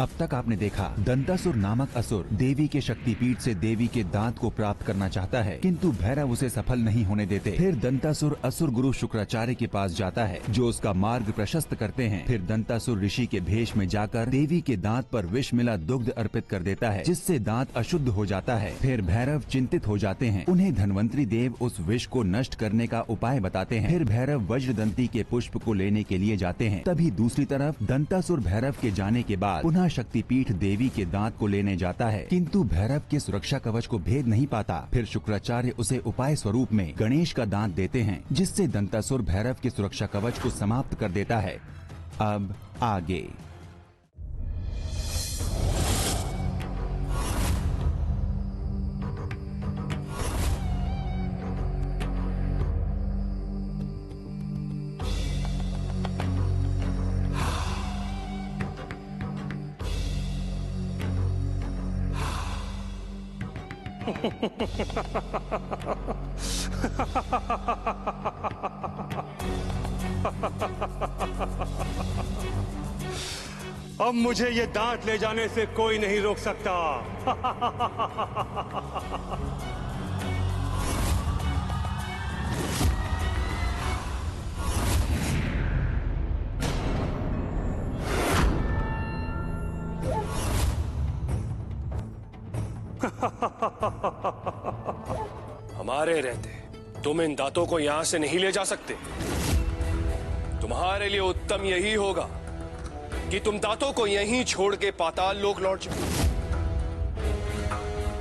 अब तक आपने देखा दंतासुर नामक असुर देवी के शक्तिपीठ से देवी के दांत को प्राप्त करना चाहता है, किंतु भैरव उसे सफल नहीं होने देते। फिर दंतासुर असुर गुरु शुक्राचार्य के पास जाता है, जो उसका मार्ग प्रशस्त करते हैं। फिर दंतासुर ऋषि के भेष में जाकर देवी के दांत पर विष मिला दुग्ध अर्पित कर देता है, जिससे दांत अशुद्ध हो जाता है। फिर भैरव चिंतित हो जाते हैं। उन्हें धन्वंतरी देव उस विष को नष्ट करने का उपाय बताते हैं। फिर भैरव वज्रदंती के पुष्प को लेने के लिए जाते हैं। तभी दूसरी तरफ दंतासुर भैरव के जाने के बाद पुनः शक्तिपीठ देवी के दांत को लेने जाता है, किंतु भैरव के सुरक्षा कवच को भेद नहीं पाता। फिर शुक्राचार्य उसे उपाय स्वरूप में गणेश का दांत देते हैं, जिससे दंतासुर भैरव के सुरक्षा कवच को समाप्त कर देता है। अब आगे। अब मुझे ये दांत ले जाने से कोई नहीं रोक सकता। हमारे रहते तुम इन दांतों को यहां से नहीं ले जा सकते। तुम्हारे लिए उत्तम यही होगा कि तुम दांतों को यहीं छोड़ के पाताल लोक लौट जाओ,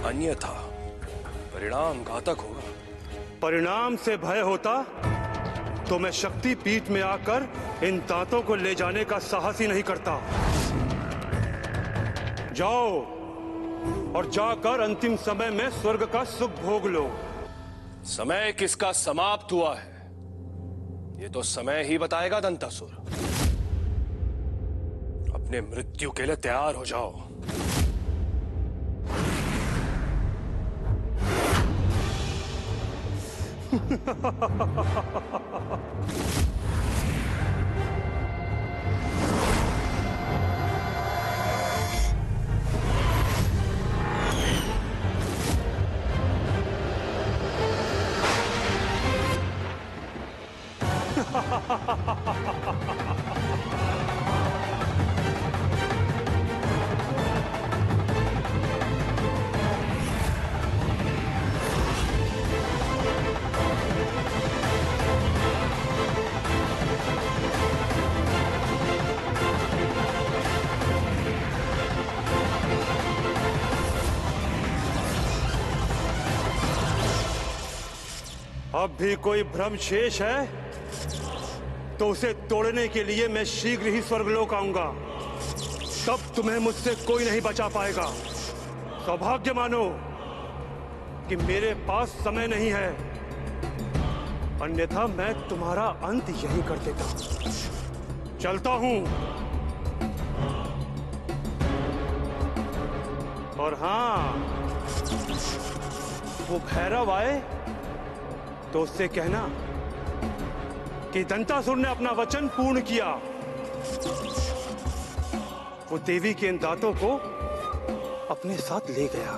अन्यथा परिणाम घातक होगा। परिणाम से भय होता तो मैं शक्ति पीठ में आकर इन दांतों को ले जाने का साहस ही नहीं करता। जाओ और जाकर अंतिम समय में स्वर्ग का सुख भोग लो। समय किसका समाप्त हुआ है ये तो समय ही बताएगा दंतासुर। अपने मृत्यु के लिए तैयार हो जाओ। अब भी कोई भ्रम शेष है तो उसे तोड़ने के लिए मैं शीघ्र ही स्वर्गलोक आऊंगा। तब तुम्हें मुझसे कोई नहीं बचा पाएगा। सौभाग्य मानो कि मेरे पास समय नहीं है, अन्यथा मैं तुम्हारा अंत यही कर देता। चलता हूं। और हां, वो भैरव आए तो उससे कहना कि दंतासुर ने अपना वचन पूर्ण किया। वो देवी के इन दांतों को अपने साथ ले गया।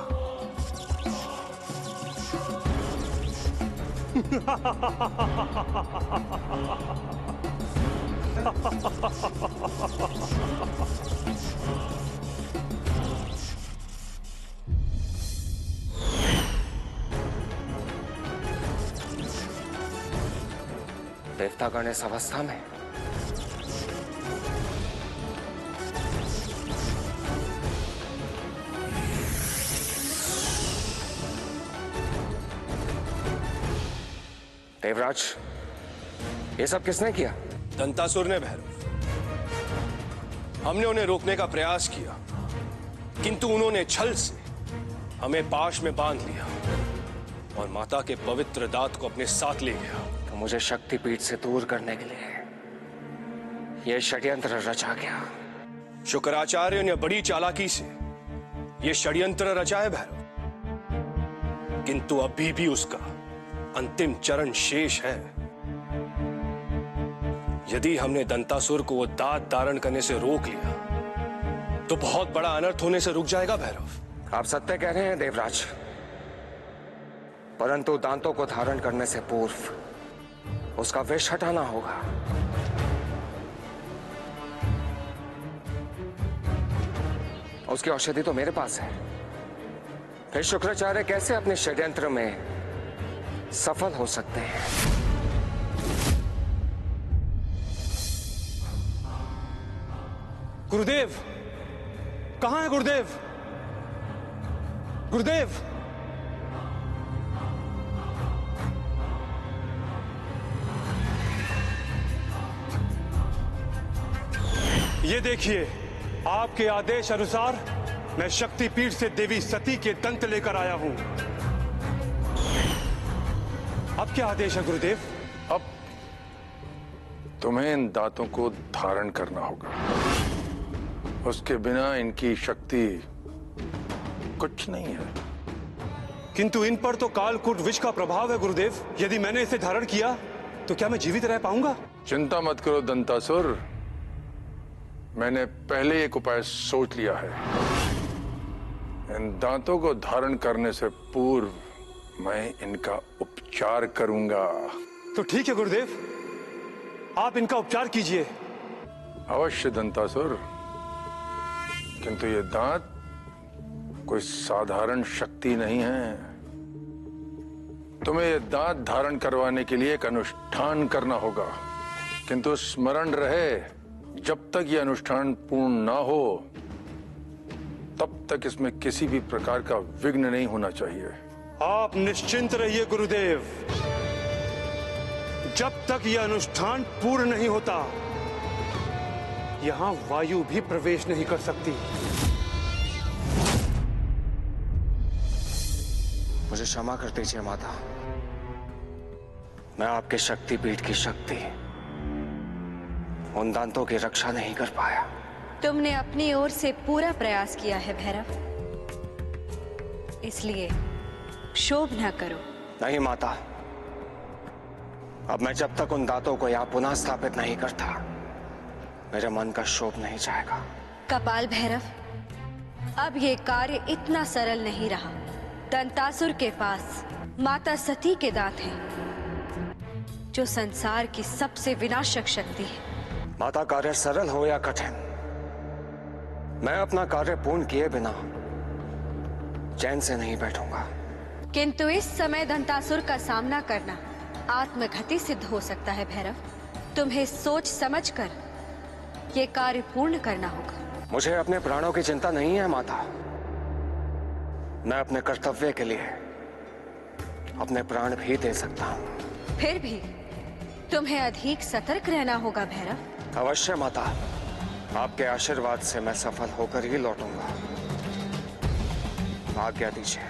देवतागण इस अवस्था में देवराज, ये सब किसने किया? दंतासुर ने भैरव। हमने उन्हें रोकने का प्रयास किया, किंतु उन्होंने छल से हमें पाश में बांध लिया और माता के पवित्र दांत को अपने साथ ले गया। तो मुझे शक्तिपीठ से दूर करने के लिए यह षड्यंत्र रचा गया। शुक्राचार्य ने बड़ी चालाकी से यह षड्यंत्र रचा है भैरव, किंतु अभी भी उसका अंतिम चरण शेष है। यदि हमने दंतासुर को वो दांत धारण करने से रोक लिया तो बहुत बड़ा अनर्थ होने से रुक जाएगा भैरव। आप सत्य कह रहे हैं देवराज, परंतु दांतों को धारण करने से पूर्व उसका विष हटाना होगा। उसकी औषधि तो मेरे पास है। फिर शुक्राचार्य कैसे अपने षड्यंत्र में सफल हो सकते हैं? गुरुदेव, कहां है गुरुदेव? गुरुदेव, ये देखिए, आपके आदेश अनुसार मैं शक्तिपीठ से देवी सती के दंत लेकर आया हूं। अब क्या आदेश है गुरुदेव? अब तुम्हें इन दांतों को धारण करना होगा। उसके बिना इनकी शक्ति कुछ नहीं है। किंतु इन पर तो कालकूट विष का प्रभाव है गुरुदेव। यदि मैंने इसे धारण किया तो क्या मैं जीवित रह पाऊंगा? चिंता मत करो दंतासुर, मैंने पहले एक उपाय सोच लिया है। इन दांतों को धारण करने से पूर्व मैं इनका उपचार करूंगा। तो ठीक है गुरुदेव, आप इनका उपचार कीजिए। अवश्य दंतासुर, किंतु ये दांत कोई साधारण शक्ति नहीं है। तुम्हें ये दांत धारण करवाने के लिए एक अनुष्ठान करना होगा, किंतु स्मरण रहे, जब तक ये अनुष्ठान पूर्ण ना हो तब तक इसमें किसी भी प्रकार का विघ्न नहीं होना चाहिए। आप निश्चिंत रहिए गुरुदेव, जब तक यह अनुष्ठान पूर्ण नहीं होता यहां वायु भी प्रवेश नहीं कर सकती। मुझे क्षमा कर दीजिए माता, मैं आपके शक्तिपीठ की शक्ति, उन दांतों की रक्षा नहीं कर पाया। तुमने अपनी ओर से पूरा प्रयास किया है भैरव, इसलिए क्षोभ न करो। नहीं माता, अब मैं जब तक उन दांतों को यहां पुनः स्थापित नहीं करता, मेरे मन का क्षोभ नहीं जाएगा। कपाल भैरव, अब ये कार्य इतना सरल नहीं रहा। दंतासुर के पास माता सती के दांत हैं, जो संसार की सबसे विनाशक शक्ति है। माता, कार्य सरल हो या कठिन, मैं अपना कार्य पूर्ण किए बिना चैन से नहीं बैठूंगा। किंतु इस समय दंतासुर का सामना करना आत्मघाती सिद्ध हो सकता है भैरव। तुम्हें सोच समझकर ये कार्य पूर्ण करना होगा। मुझे अपने प्राणों की चिंता नहीं है माता, मैं अपने कर्तव्य के लिए अपने प्राण भी दे सकता हूं। फिर भी तुम्हें अधिक सतर्क रहना होगा भैरव। अवश्य माता, आपके आशीर्वाद से मैं सफल होकर ही लौटूंगा। आज्ञा दीजिए।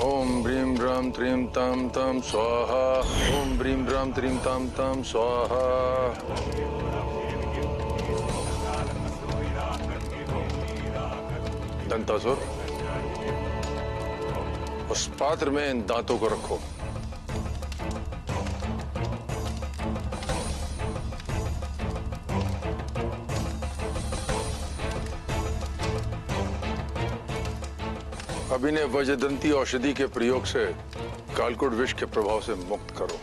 ओम ब्रीम ब्राम त्रीम ताम ताम स्वाहा। ओम ब्रीम ब्राम त्रीम ताम ताम स्वाहा। दंतासुर, उस पात्र में इन दांतों को रखो। अब इन्हें वज्रदंती औषधि के प्रयोग से कालकूट विष के प्रभाव से मुक्त करो।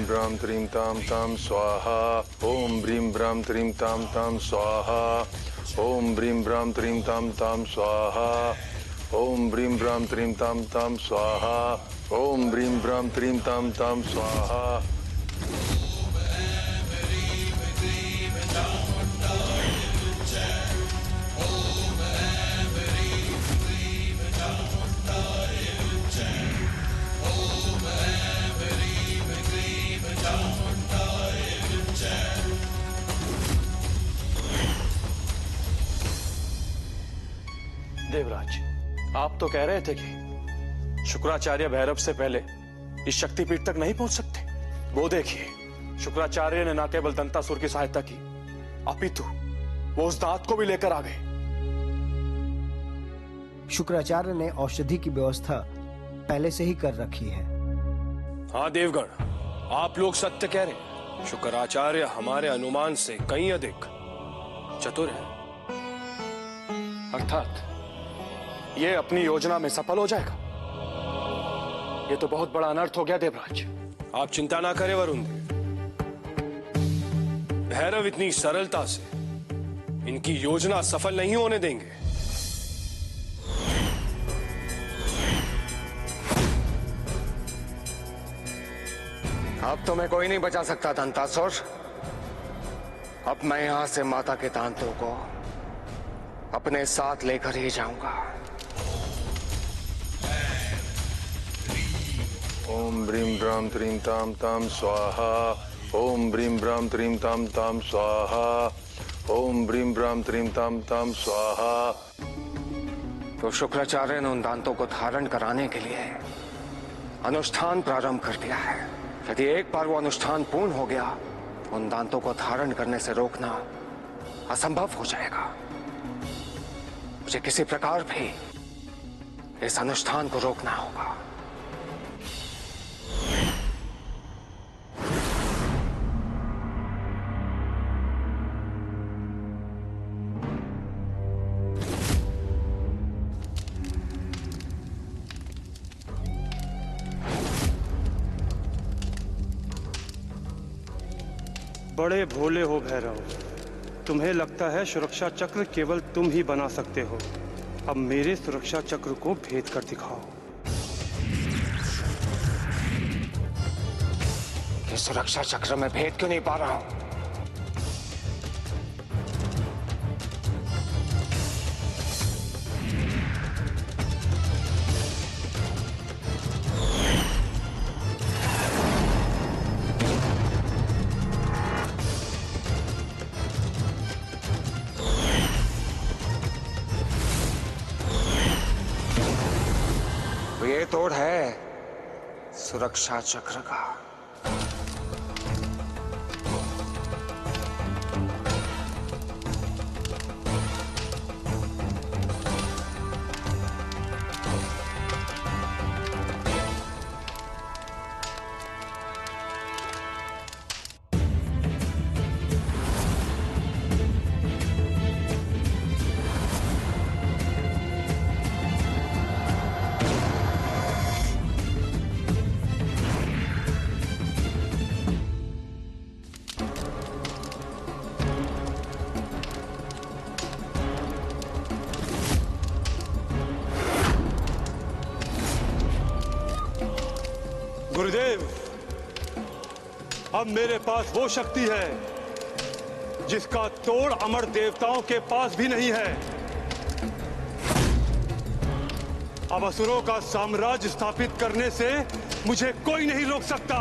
ब्राम त्रीम ताम ताम स्वाहा। ओम ब्रीम ब्राम त्रीम ताम ताम स्वाहा। ओम ब्रीम ब्राम त्रीम ताम ताम स्वाहा। ओम ब्रीम ब्राम त्रीम ताम ताम स्वाहा। ओम ब्रीम ब्राम त्रीम ताम ताम स्वाहा। देवराज, आप तो कह रहे थे कि शुक्राचार्य भैरव से पहले इस शक्तिपीठ तक नहीं पहुंच सकते। वो देखिए, शुक्राचार्य ने न केवल दंतासुर की सहायता की, अपितु वो उस दांत को भी लेकर आ गए। शुक्राचार्य ने औषधि की व्यवस्था पहले से ही कर रखी है। हाँ देवगण, आप लोग सत्य कह रहे हैं। शुक्राचार्य हमारे अनुमान से कहीं अधिक चतुर है, अर्थात ये अपनी योजना में सफल हो जाएगा। ये तो बहुत बड़ा अनर्थ हो गया देवराज। आप चिंता ना करें वरुण देव, भैरव इतनी सरलता से इनकी योजना सफल नहीं होने देंगे। अब तुम्हें कोई नहीं बचा सकता दंतासुर। अब मैं यहां से माता के दांतों को अपने साथ लेकर ही जाऊंगा। ओम ब्रीम ब्राम त्रीम ताम ताम स्वाहा। ओम ब्रीम ब्राम त्रीम ताम ताम स्वाहा। ओम ब्रीम ब्राम त्रीम ताम ताम स्वाहा। तो शुक्राचार्य ने उन दांतों को धारण कराने के लिए अनुष्ठान प्रारंभ कर दिया है। यदि एक बार वो अनुष्ठान पूर्ण हो गया, उन दांतों को धारण करने से रोकना असंभव हो जाएगा। मुझे किसी प्रकार भी इस अनुष्ठान को रोकना होगा। बड़े भोले हो भैरव, तुम्हें लगता है सुरक्षा चक्र केवल तुम ही बना सकते हो। अब मेरे सुरक्षा चक्र को भेद कर दिखाओ। ये सुरक्षा चक्र में भेद क्यों नहीं पा रहा हूं? ये तोड़ है सुरक्षा चक्र का। गुरुदेव, अब मेरे पास वो शक्ति है जिसका तोड़ अमर देवताओं के पास भी नहीं है। अब असुरों का साम्राज्य स्थापित करने से मुझे कोई नहीं रोक सकता।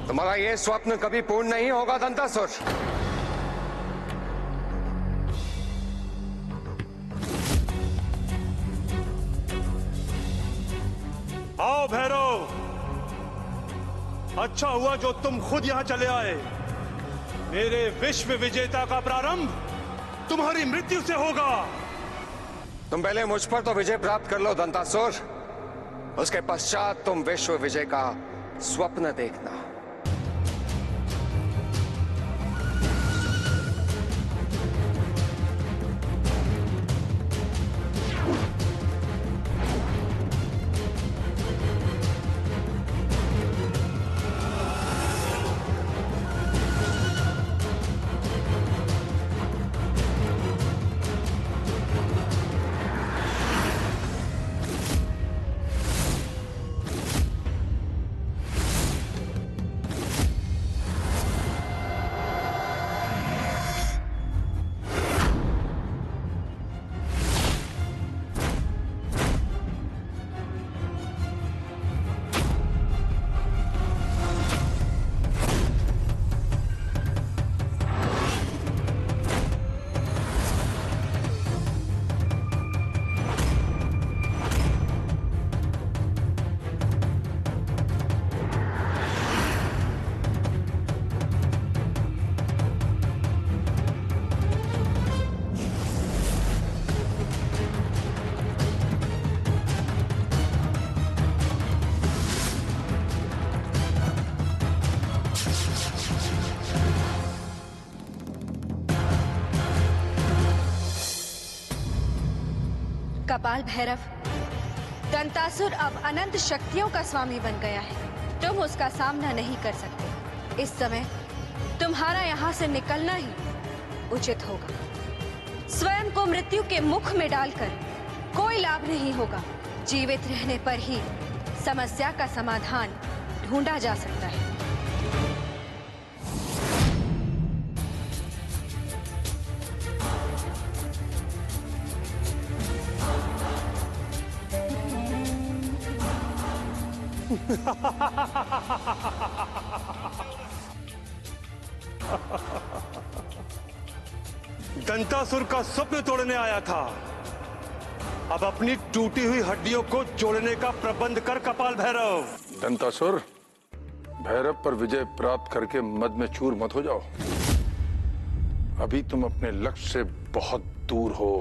तुम्हारा ये स्वप्न कभी पूर्ण नहीं होगा दंतासुर। आओ भैरव, अच्छा हुआ जो तुम खुद यहां चले आए। मेरे विश्व विजेता का प्रारंभ तुम्हारी मृत्यु से होगा। तुम पहले मुझ पर तो विजय प्राप्त कर लो दंतासुर, उसके पश्चात तुम विश्व विजय का स्वप्न देखना। कपाल भैरव, दंतासुर अब अनंत शक्तियों का स्वामी बन गया है। तुम उसका सामना नहीं कर सकते। इस समय तुम्हारा यहाँ से निकलना ही उचित होगा। स्वयं को मृत्यु के मुख में डालकर कोई लाभ नहीं होगा। जीवित रहने पर ही समस्या का समाधान ढूंढा जा सकता है। दंतासुर का स्वप्न तोड़ने आया था, अब अपनी टूटी हुई हड्डियों को जोड़ने का प्रबंध कर कपाल भैरव। दंतासुर, भैरव पर विजय प्राप्त करके मद में चूर मत हो जाओ। अभी तुम अपने लक्ष्य से बहुत दूर हो।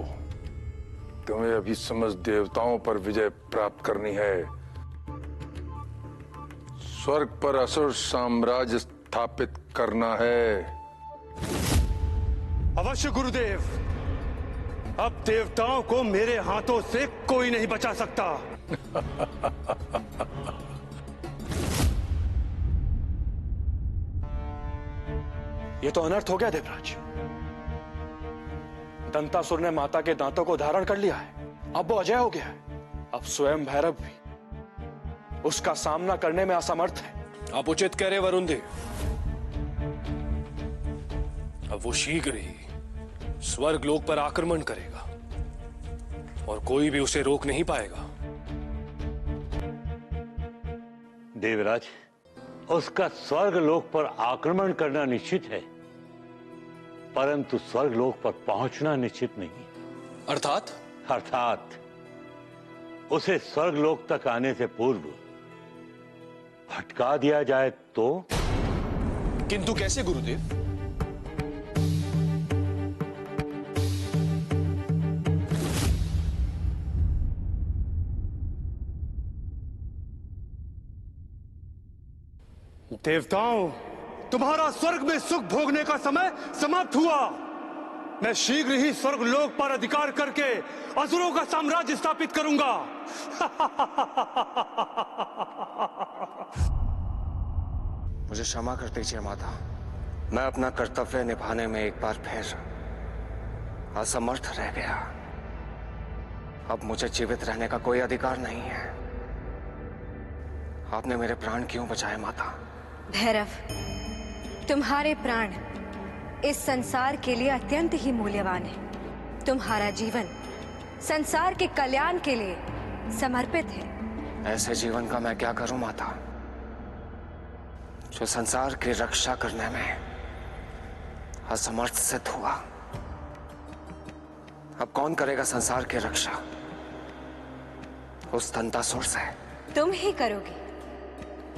तुम्हें अभी समस्त देवताओं पर विजय प्राप्त करनी है। स्वर्ग पर असुर साम्राज्य स्थापित करना है। अवश्य गुरुदेव। अब देवताओं को मेरे हाथों से कोई नहीं बचा सकता। ये तो अनर्थ हो गया देवराज। दंतासुर ने माता के दांतों को धारण कर लिया है। अब वो अजय हो गया है। अब स्वयं भैरव भी उसका सामना करने में असमर्थ है। आप उचित कह रहे वरुण देव। अब वो शीघ्र ही स्वर्ग लोक पर आक्रमण करेगा और कोई भी उसे रोक नहीं पाएगा। देवराज, उसका स्वर्ग लोक पर आक्रमण करना निश्चित है, परंतु स्वर्ग लोक पर पहुंचना निश्चित नहीं। अर्थात उसे स्वर्ग लोक तक आने से पूर्व भटका दिया जाए तो? किंतु कैसे गुरुदेव? देवताओं, तुम्हारा स्वर्ग में सुख भोगने का समय समाप्त हुआ। मैं शीघ्र ही स्वर्ग लोक पर अधिकार करके असुरों का साम्राज्य स्थापित करूंगा। मुझे क्षमा कर दीजिए माता। मैं अपना कर्तव्य निभाने में एक बार फिर असमर्थ रह गया। अब मुझे जीवित रहने का कोई अधिकार नहीं है। आपने मेरे प्राण क्यों बचाए माता? भैरव, तुम्हारे प्राण इस संसार के लिए अत्यंत ही मूल्यवान है। तुम्हारा जीवन संसार के कल्याण के लिए समर्पित है। ऐसे जीवन का मैं क्या करूं माता, जो संसार की रक्षा करने में असमर्थ सिद्ध हुआ। अब कौन करेगा संसार की रक्षा उस दंतासुर से? तुम ही करोगे,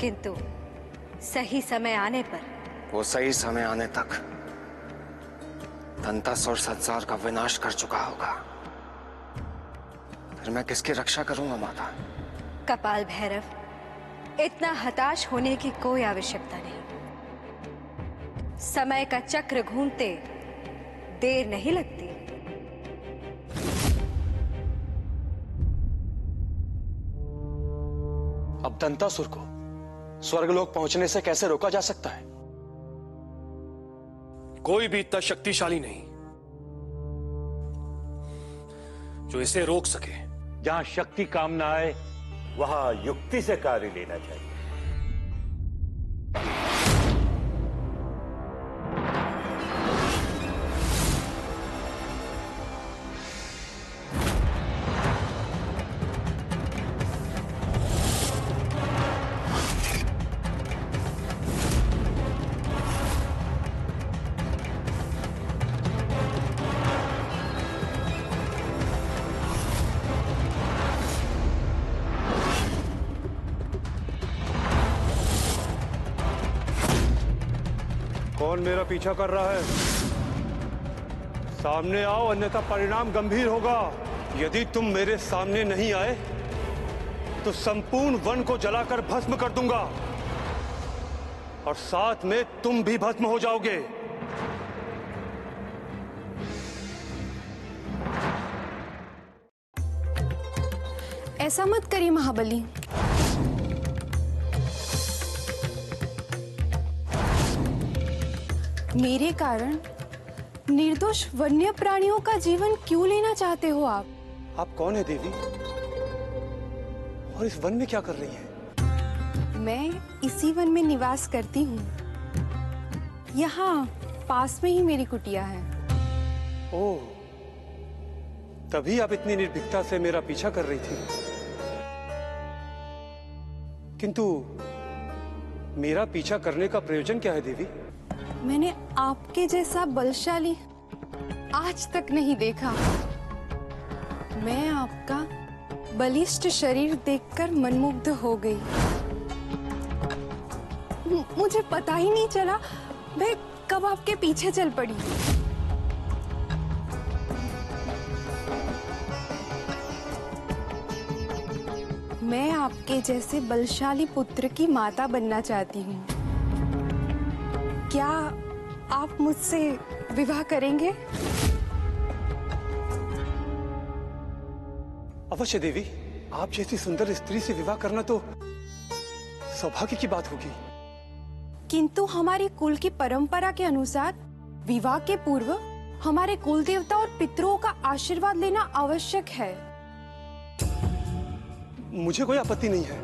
किंतु सही समय आने पर। वो सही समय आने तक दंतासुर संसार का विनाश कर चुका होगा। फिर मैं किसकी रक्षा करूंगा माता? कपाल भैरव, इतना हताश होने की कोई आवश्यकता नहीं। समय का चक्र घूमते देर नहीं लगती। अब दंतासुर को स्वर्गलोक पहुंचने से कैसे रोका जा सकता है? कोई भी इतना शक्तिशाली नहीं जो इसे रोक सके। जहां शक्ति काम ना आए, वहां युक्ति से कार्य लेना चाहिए। कौन मेरा पीछा कर रहा है? सामने आओ, अन्यथा परिणाम गंभीर होगा। यदि तुम मेरे सामने नहीं आए तो संपूर्ण वन को जलाकर भस्म कर दूंगा और साथ में तुम भी भस्म हो जाओगे। ऐसा मत करिए महाबली। मेरे कारण निर्दोष वन्य प्राणियों का जीवन क्यों लेना चाहते हो आप? आप कौन है देवी? और इस वन में क्या कर रही हैं? मैं इसी वन में निवास करती हूँ। यहाँ पास में ही मेरी कुटिया है। ओह, तभी आप इतनी निर्भीकता से मेरा पीछा कर रही थी। किंतु मेरा पीछा करने का प्रयोजन क्या है देवी? मैंने आपके जैसा बलशाली आज तक नहीं देखा। मैं आपका बलिष्ठ शरीर देखकर मनमुग्ध हो गई। मुझे पता ही नहीं चला मैं कब आपके पीछे चल पड़ी। मैं आपके जैसे बलशाली पुत्र की माता बनना चाहती हूँ। क्या आप मुझसे विवाह करेंगे? अवश्य देवी, आप जैसी सुंदर स्त्री से विवाह करना तो सौभाग्य की बात होगी। किंतु हमारी कुल की परंपरा के अनुसार विवाह के पूर्व हमारे कुल देवता और पितरों का आशीर्वाद लेना आवश्यक है। मुझे कोई आपत्ति नहीं है।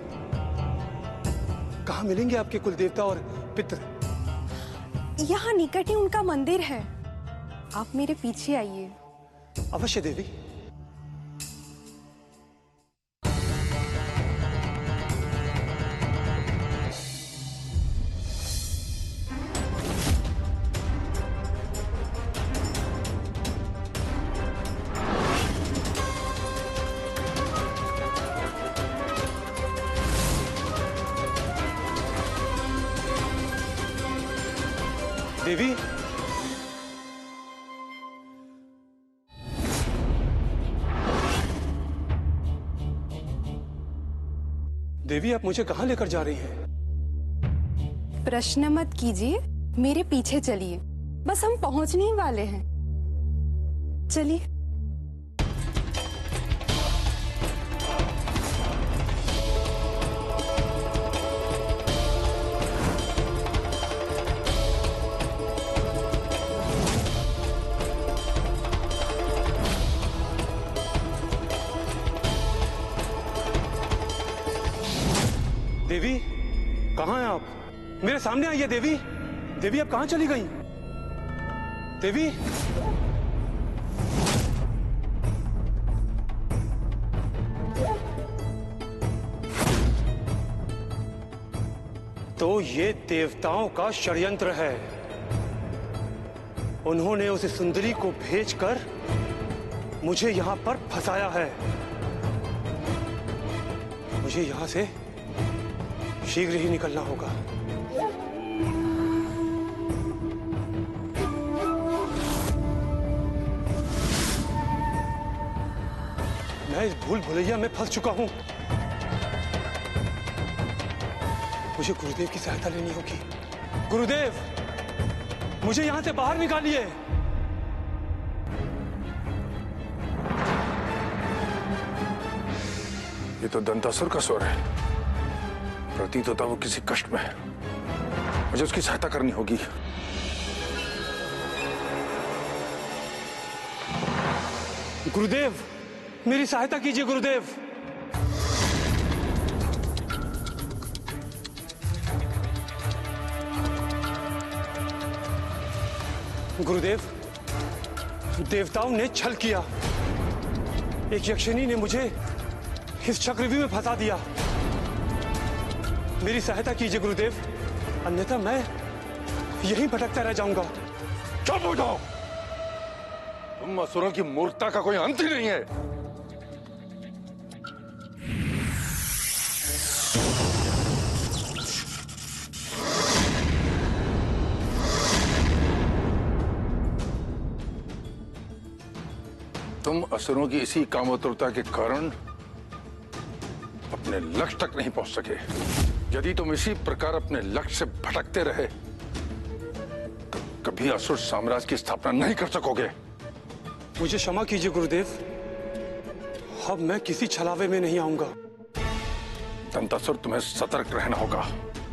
कहाँ मिलेंगे आपके कुल देवता और पितर? यहाँ निकट ही उनका मंदिर है। आप मेरे पीछे आइए। अवश्य देवी। देवी, देवी आप मुझे कहां लेकर जा रही हैं? प्रश्न मत कीजिए, मेरे पीछे चलिए। बस हम पहुंचने ही वाले हैं। चलिए। देवी, कहाँ हैं आप? मेरे सामने आइए देवी। देवी आप कहाँ चली गई? देवी, तो ये देवताओं का षड्यंत्र है। उन्होंने उस सुंदरी को भेजकर मुझे यहां पर फंसाया है। मुझे यहां से शीघ्र ही निकलना होगा। मैं इस भूल भुलैया में फंस चुका हूं। मुझे गुरुदेव की सहायता लेनी होगी। गुरुदेव, मुझे यहां से बाहर निकालिए। ये तो दंतासुर का स्वर है। प्रतीत होता वो किसी कष्ट में है। मुझे उसकी सहायता करनी होगी। गुरुदेव, मेरी सहायता कीजिए गुरुदेव। गुरुदेव, देवताओं ने छल किया। एक यक्षिणी ने मुझे इस चक्रव्यूह में फंसा दिया। मेरी सहायता कीजिए गुरुदेव, अन्यथा मैं यहीं भटकता रह जाऊंगा। चुप हो जाओ। तुम असुरों की मूर्खता का कोई अंत ही नहीं है। तुम असुरों की इसी कामोत्तरता के कारण अपने लक्ष्य तक नहीं पहुंच सके। यदि तुम इसी प्रकार अपने लक्ष्य से भटकते रहे तो कभी असुर साम्राज्य की स्थापना नहीं कर सकोगे। मुझे क्षमा कीजिए गुरुदेव, अब मैं किसी छलावे में नहीं आऊंगा। दंतासुर, तुम्हें सतर्क रहना होगा।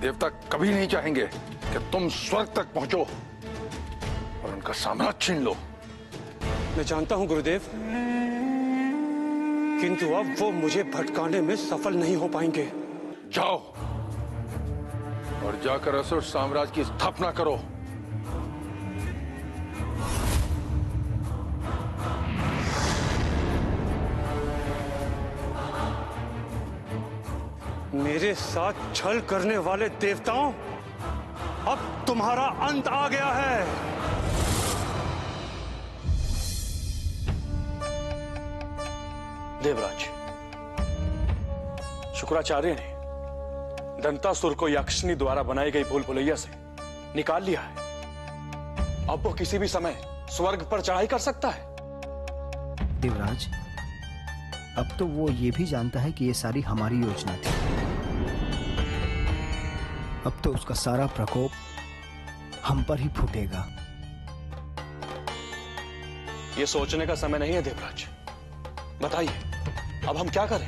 देवता कभी नहीं चाहेंगे कि तुम स्वर्ग तक पहुंचो और उनका साम्राज्य छीन लो। मैं जानता हूं गुरुदेव, किंतु अब वो मुझे भटकाने में सफल नहीं हो पाएंगे। जाओ और जाकर असुर साम्राज्य की स्थापना करो। मेरे साथ छल करने वाले देवताओं, अब तुम्हारा अंत आ गया है। देवराज, शुक्राचार्य ने दंतासुर को यक्षिणी द्वारा बनाई गई भूल भुलैया से निकाल लिया है। अब वो किसी भी समय स्वर्ग पर चढ़ाई कर सकता है। देवराज, अब तो वो ये भी जानता है कि ये सारी हमारी योजना थी। अब तो उसका सारा प्रकोप हम पर ही फूटेगा। ये सोचने का समय नहीं है देवराज। बताइए, अब हम क्या करें?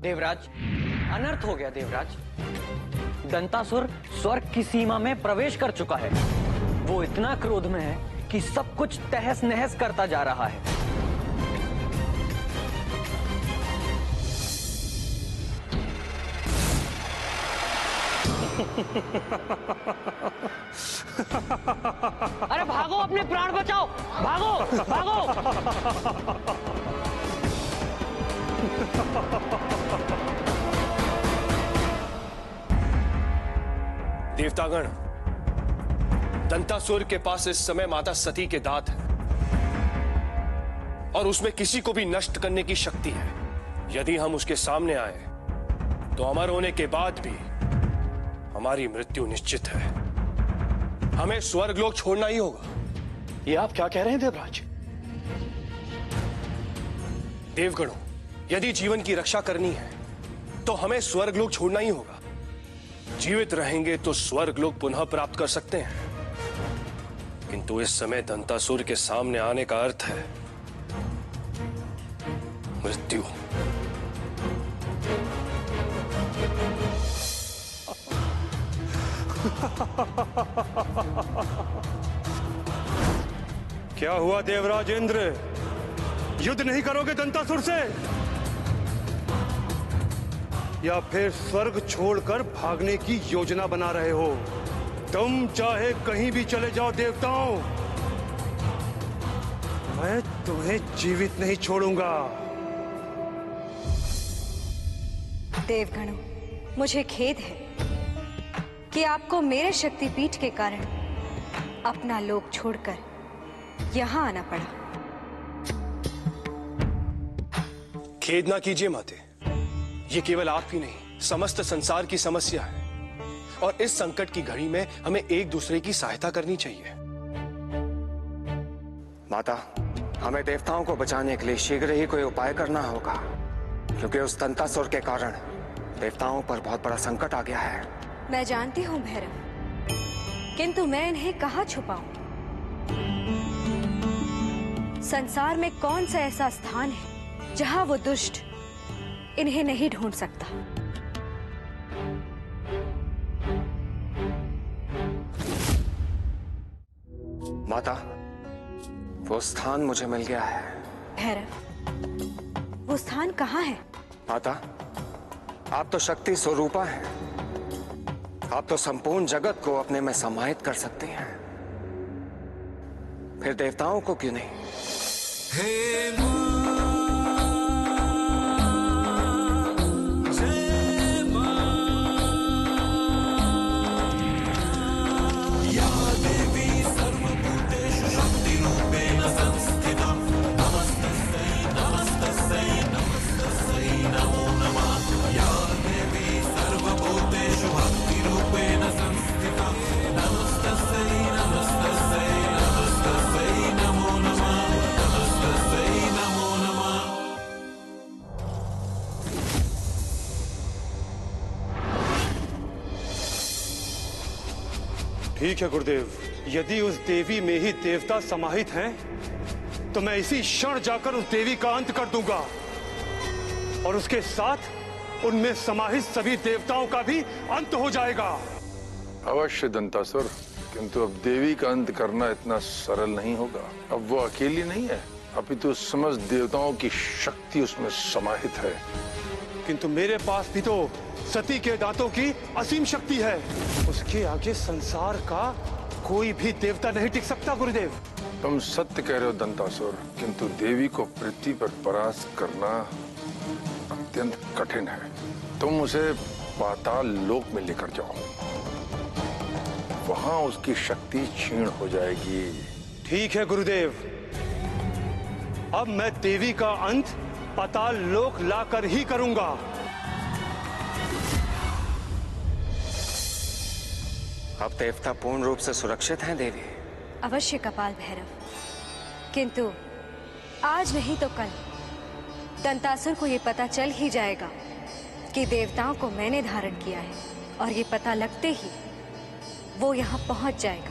देवराज, अनर्थ हो गया देवराज। दंतासुर स्वर्ग की सीमा में प्रवेश कर चुका है। वो इतना क्रोध में है कि सब कुछ तहस नहस करता जा रहा है। अरे भागो, अपने प्राण बचाओ, भागो भागो। देवतागण, दंतासुर के पास इस समय माता सती के दांत है और उसमें किसी को भी नष्ट करने की शक्ति है। यदि हम उसके सामने आए तो अमर होने के बाद भी हमारी मृत्यु निश्चित है। हमें स्वर्गलोक छोड़ना ही होगा। ये आप क्या कह रहे हैं देवराज? देवगणों, यदि जीवन की रक्षा करनी है तो हमें स्वर्गलोक छोड़ना ही होगा। जीवित रहेंगे तो स्वर्गलोक पुनः प्राप्त कर सकते हैं, किंतु इस समय दंतासुर के सामने आने का अर्थ है मृत्यु। क्या हुआ देवराज इंद्र, युद्ध नहीं करोगे दंतासुर से, या फिर स्वर्ग छोड़कर भागने की योजना बना रहे हो? तुम चाहे कहीं भी चले जाओ देवताओं, मैं तुम्हें जीवित नहीं छोड़ूंगा। देवगणों, मुझे खेद है कि आपको मेरे शक्तिपीठ के कारण अपना लोक छोड़कर यहां आना पड़ा। खेद ना कीजिए माते, ये केवल आप ही नहीं, समस्त संसार की समस्या है और इस संकट की घड़ी में हमें एक दूसरे की सहायता करनी चाहिए। माता, हमें देवताओं को बचाने के लिए शीघ्र ही कोई उपाय करना होगा, क्योंकि उस दंतासुर के कारण देवताओं पर बहुत बड़ा संकट आ गया है। मैं जानती हूँ भैरव, किंतु मैं इन्हें कहाँ छुपाऊं? संसार में कौन सा ऐसा स्थान है जहां वो दुष्ट इन्हें नहीं ढूंढ सकता? माता, वो स्थान मुझे मिल गया है। भैरव, वो स्थान कहाँ है? माता, आप तो शक्ति स्वरूपा हैं। आप तो संपूर्ण जगत को अपने में समाहित कर सकते हैं, फिर देवताओं को क्यों नहीं? ठीक है गुरुदेव, यदि उस देवी में ही देवता समाहित हैं, तो मैं इसी क्षण जाकर उस देवी का अंत कर दूंगा और उसके साथ उनमें समाहित सभी देवताओं का भी अंत हो जाएगा। अवश्य दंतासुर, किंतु अब देवी का अंत करना इतना सरल नहीं होगा। अब वो अकेली नहीं है, अपितु समस्त देवताओं की शक्ति उसमें समाहित है। किंतु मेरे पास भी तो सती के दांतों की असीम शक्ति है। उसके आगे संसार का कोई भी देवता नहीं टिक सकता गुरुदेव। तुम सत्य कह रहे हो दंतासुर, किंतु देवी को पृथ्वी पर परास्त करना अत्यंत कठिन है। तुम उसे पाताल लोक में लेकर जाओ, वहां उसकी शक्ति क्षीण हो जाएगी। ठीक है गुरुदेव, अब मैं देवी का अंत पाताल लोक लाकर ही करूंगा। अब देवता पूर्ण रूप से सुरक्षित हैं देवी? अवश्य कपाल भैरव, किंतु आज नहीं तो कल दंतासुर को ये पता चल ही जाएगा कि देवताओं को मैंने धारण किया है, और ये पता लगते ही वो यहाँ पहुंच जाएगा।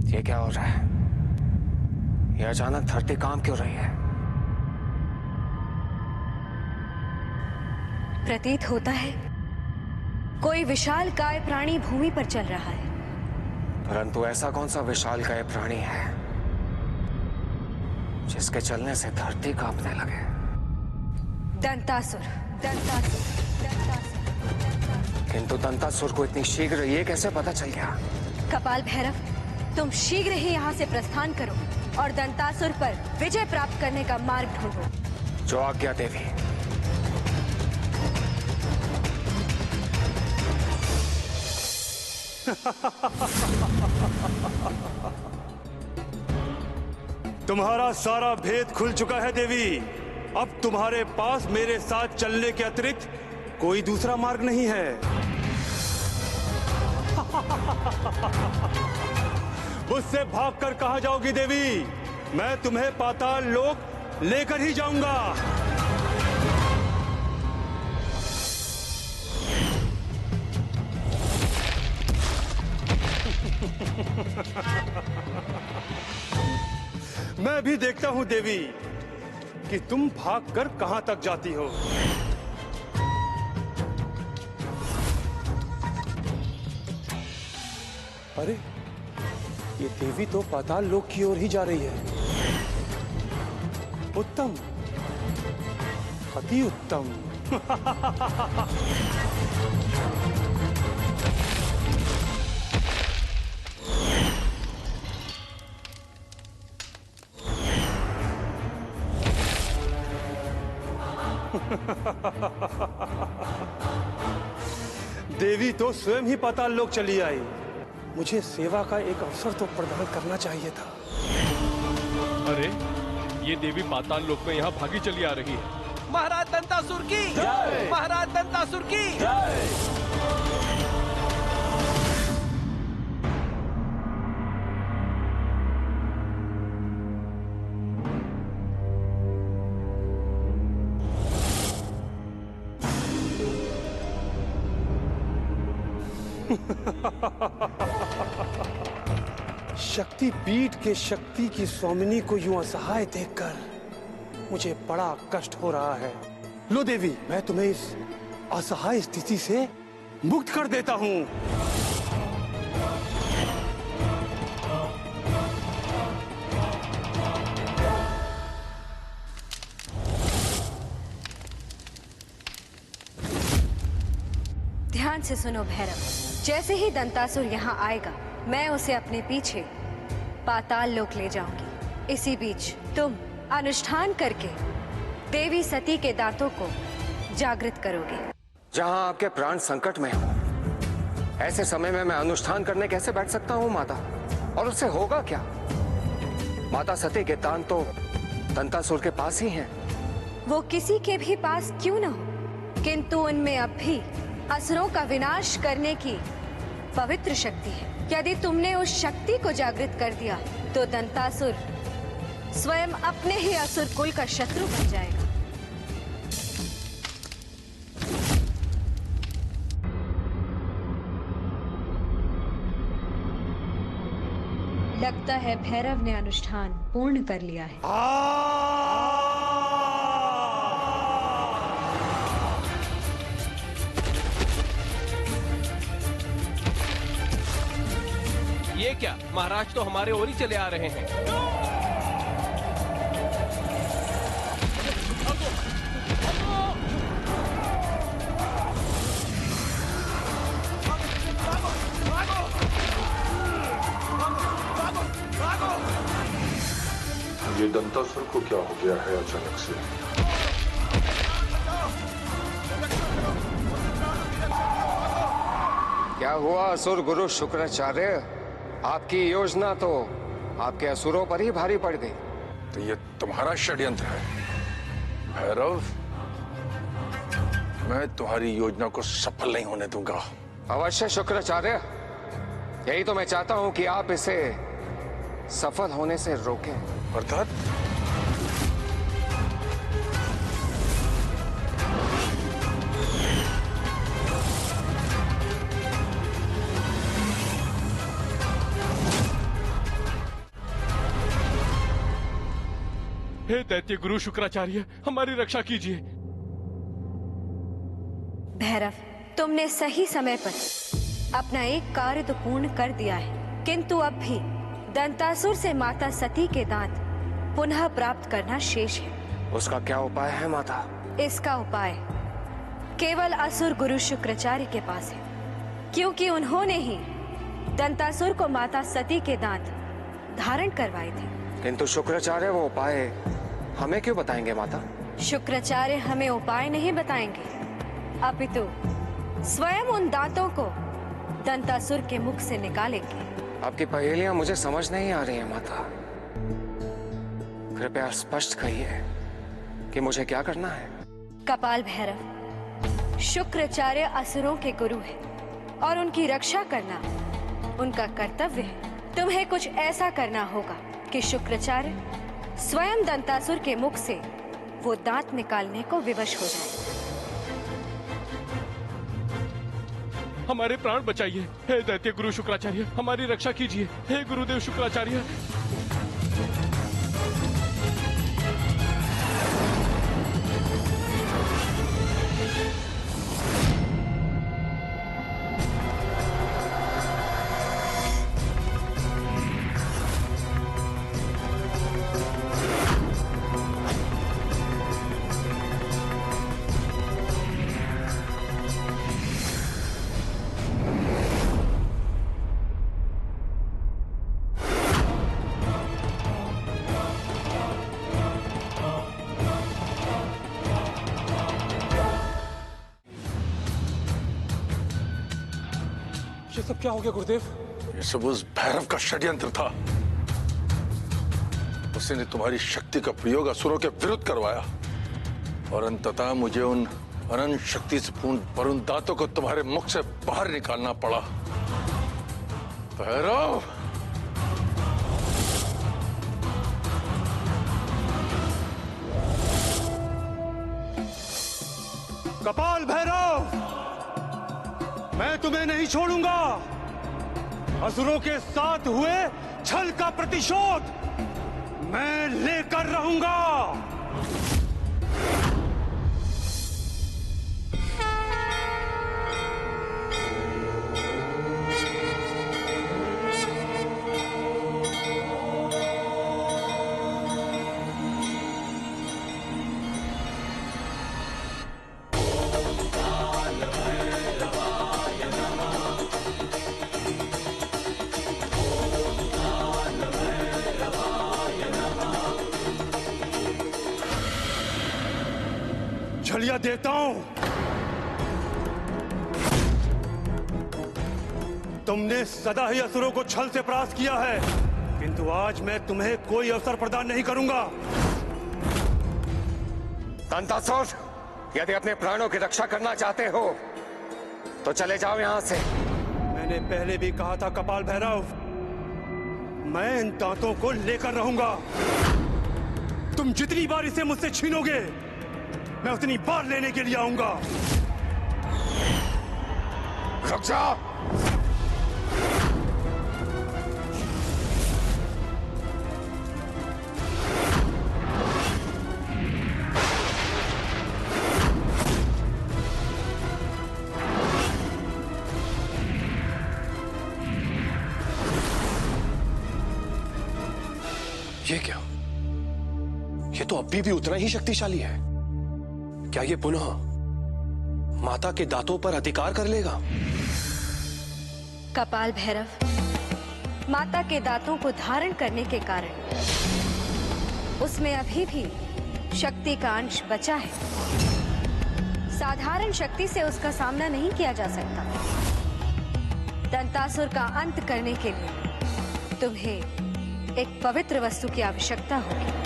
ये क्या हो रहा है? ये अचानक धरती काम क्यों रही है? प्रतीत होता है कोई विशाल काय प्राणी भूमि पर चल रहा है। परंतु ऐसा कौन सा विशाल काय प्राणी है जिसके चलने से धरती कांपने लगे? दंतासुर, दंतासुर, दंतासुर। किंतु दंतासुर को इतनी शीघ्र ये कैसे पता चल गया? कपाल भैरव, तुम शीघ्र ही यहाँ से प्रस्थान करो और दंतासुर पर विजय प्राप्त करने का मार्ग ढूंढो। जो आज्ञा देवी। तुम्हारा सारा भेद खुल चुका है देवी। अब तुम्हारे पास मेरे साथ चलने के अतिरिक्त कोई दूसरा मार्ग नहीं है। मुझसे भागकर कहां जाओगी देवी? मैं तुम्हें पाताल लोक लेकर ही जाऊंगा। मैं भी देखता हूं देवी कि तुम भागकर कहां तक जाती हो। अरे, ये देवी तो पाताल लोक की ओर ही जा रही है। उत्तम, अति उत्तम। देवी तो स्वयं ही पाताल लोक चली आई। मुझे सेवा का एक अवसर तो प्रदान करना चाहिए था। अरे, ये देवी पाताल लोक में यहाँ भागी चली आ रही है। महाराज दंतासुर की जय! महाराज दंतासुर की जय! शक्तिपीठ के शक्ति की स्वामिनी को यूं असहाय देखकर मुझे बड़ा कष्ट हो रहा है। लो देवी, मैं तुम्हें इस असहाय स्थिति से मुक्त कर देता हूं। ध्यान से सुनो भैरव, जैसे ही दंतासुर यहाँ आएगा मैं उसे अपने पीछे पाताल लोक ले जाऊंगी। इसी बीच तुम अनुष्ठान करके देवी सती के दांतों को जागृत करोगे। जहां आपके प्राण संकट में हो, ऐसे समय में मैं अनुष्ठान करने कैसे बैठ सकता हूं माता? और उससे होगा क्या? माता सती के दांत तो दंतासुर के पास ही हैं। वो किसी के भी पास क्यों न हो, किंतु उनमें अब भी असुरों का विनाश करने की पवित्र शक्ति है। यदि तुमने उस शक्ति को जागृत कर दिया तो दंतासुर स्वयं अपने ही असुर कुल का शत्रु बन जाएगा। लगता है भैरव ने अनुष्ठान पूर्ण कर लिया है। ये क्या, महाराज तो हमारे ओर ही चले आ रहे हैं। ये दंतासुर को क्या हो गया है अचानक से? क्या हुआ असुर गुरु शुक्राचार्य? आपकी योजना तो आपके असुरों पर ही भारी पड़ गई। तो ये तुम्हारा षड्यंत्र है भैरव। मैं तुम्हारी योजना को सफल नहीं होने दूंगा। अवश्य शुक्राचार्य, यही तो मैं चाहता हूं कि आप इसे सफल होने से रोकें। अर्थात हे दैत्य गुरु शुक्राचार्य, हमारी रक्षा कीजिए। भैरव, तुमने सही समय पर अपना एक कार्य तो पूर्ण कर दिया है, किंतु अब भी दंतासुर से माता सती के दांत पुनः प्राप्त करना शेष है। उसका क्या उपाय है माता? इसका उपाय केवल असुर गुरु शुक्राचार्य के पास है, क्योंकि उन्होंने ही दंतासुर को माता सती के दांत धारण करवाए थे। किंतु शुक्राचार्य वो उपाय हमें क्यों बताएंगे माता? शुक्राचार्य हमें उपाय नहीं बताएंगे, अपितु स्वयं उन दांतों को दंतासुर के मुख से निकालेंगे। आपकी पहेलियां मुझे समझ नहीं आ रही है माता। कृपया स्पष्ट कहिए कि मुझे क्या करना है। कपाल भैरव, शुक्राचार्य असुरों के गुरु है और उनकी रक्षा करना उनका कर्तव्य है। तुम्हें कुछ ऐसा करना होगा कि शुक्राचार्य स्वयं दंतासुर के मुख से वो दांत निकालने को विवश हो जाए। हमारे प्राण बचाइए। हे दैत्य गुरु शुक्राचार्य, हमारी रक्षा कीजिए। हे गुरुदेव शुक्राचार्य। ये सब क्या हो गया गुरुदेव? ये सब उस भैरव का षड्यंत्र था। उसने तुम्हारी शक्ति का प्रयोग असुरों के विरुद्ध करवाया और अंततः मुझे उन अनंत शक्ति से पूर्ण वरुण दांतों को तुम्हारे मुख से बाहर निकालना पड़ा। भैरव, कपाल भैरव, मैं तुम्हें नहीं छोड़ूंगा। असुरों के साथ हुए छल का प्रतिशोध मैं लेकर रहूंगा। छलिया देवताओं, तुमने सदा ही असुरों को छल से परास्त किया है, किंतु आज मैं तुम्हें कोई अवसर प्रदान नहीं करूंगा। दंतासुर, यदि अपने प्राणों की रक्षा करना चाहते हो तो चले जाओ यहां से। मैंने पहले भी कहा था कपाल भैरव, मैं इन दांतों को लेकर रहूंगा। तुम जितनी बार इसे मुझसे छीनोगे मैं उतनी बार लेने के लिए आऊंगा। रुक जाओ। अभी भी उतना ही शक्तिशाली है? क्या ये पुनः माता के दांतों पर अधिकार कर लेगा? कपाल भैरव, माता के दांतों को धारण करने के कारण उसमें अभी भी शक्ति का अंश बचा है। साधारण शक्ति से उसका सामना नहीं किया जा सकता। दंतासुर का अंत करने के लिए तुम्हें एक पवित्र वस्तु की आवश्यकता होगी।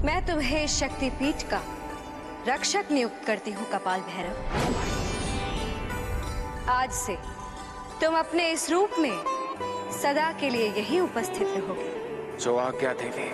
मैं तुम्हें शक्तिपीठ का रक्षक नियुक्त करती हूँ कपाल भैरव। आज से तुम अपने इस रूप में सदा के लिए यही उपस्थित रहोगे। जो आज्ञा देवी।